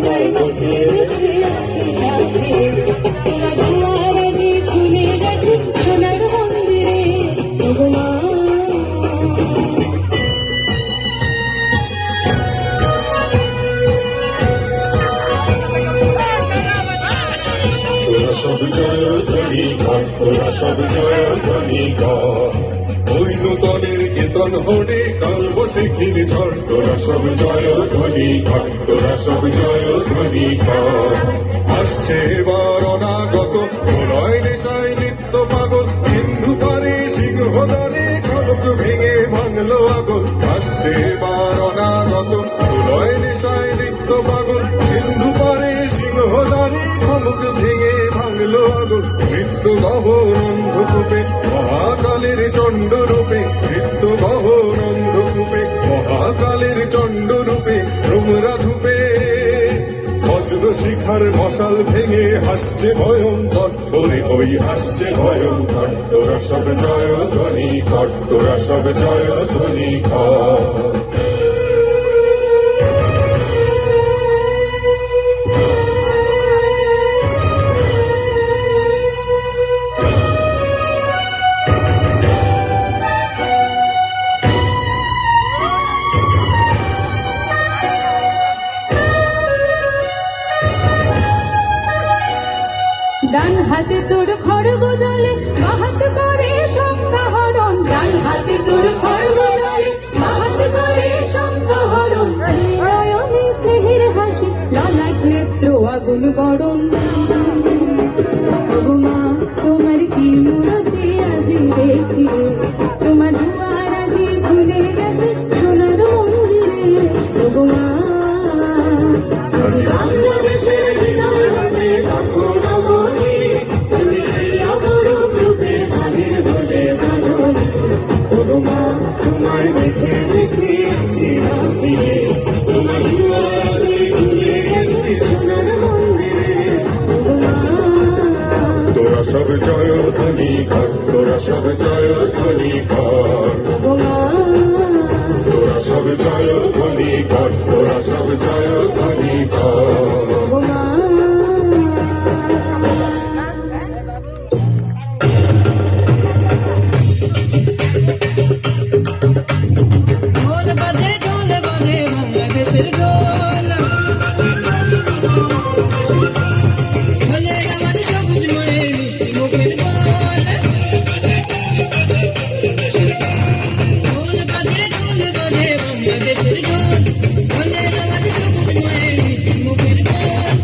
তোমায় দেখে দেখে আঁখি ডাকে তোমার দুয়ার যে খুলে গেছে সোনার মন্দিরে ওগো মা। তোরা সব জয়ধ্বনি কর, তোরা সব জয়ধ্বনি কর, ওই নূতনের কেতন হনে কাল বসে কিনে ঝড়। তোরা সব জয়ধ্বনি কর, তোরা সব জয়ধ্বনি কর। আসছে এবার অনাগত প্রলয় নেশায় নিত্য পাগল, সিন্ধু পারে সিংহদানে কনক ভেঙে ভাঙলো আগল। আসছে এবার অনাগত প্রলয় নেশায় নিত্য পাগল, সিন্ধু পারে সিংহদানে কনক ভেঙে ভাঙলো আগল। মৃত্যু গহন অন্ধকূপে মহাকালের চণ্ড রূপে, মৃত্যু গহন অন্ধকূপে মহাকালের চণ্ড রূপে রোমরা ধূপে বজ্র শিখার মশাল ভেঙে হাসছে ভয়ঙ্কর, ওরে ওই হাসছে ভয়ঙ্কর। তোরা সব জয়ধ্বনি কর, তোরা সব জয়ধ্বনি কর। ডান হাতে তোর খড়গ জলে বাহাত করে সংখ্যাহরণ, ডান হাতে তোর খড়গ জলে বাহাত করে সংখ্যাহরণ। নয়নে স্নেহের হাসি ললাট নেত্র আগুন বরণ। ওগো মা তোমার কি মূরতি আজি দেখি, তোমার দুয়ার আজি খুলে গেছে সোনার মন্দিরে ওগো মা। আজ বাংলাদেশের হৃদয় হতে তখন তোমায় দেখে দেখে আঁখি ডাকে তোমার দুয়ার যে খুলে গেছে সোনার মন্দিরে ওগো মা। তোরা সব জয়ধ্বনি কর, তোরা সব জয়ধ্বনি কর ওগো মা। তোরা সব জয়ধ্বনি কর, তোরা সব জয়ধ্বনি কর। ওগো মা। ঢোল বাজে বাংলাদেশের ঢোল, ঢোলের আওয়াজ সবুজ মায়ের মিষ্টি মুখের বল। ঢোল বাজে বাংলাদেশের ঢোল, ঢোলের আওয়াজ সবুজ মায়ের মিষ্টি মুখের বল।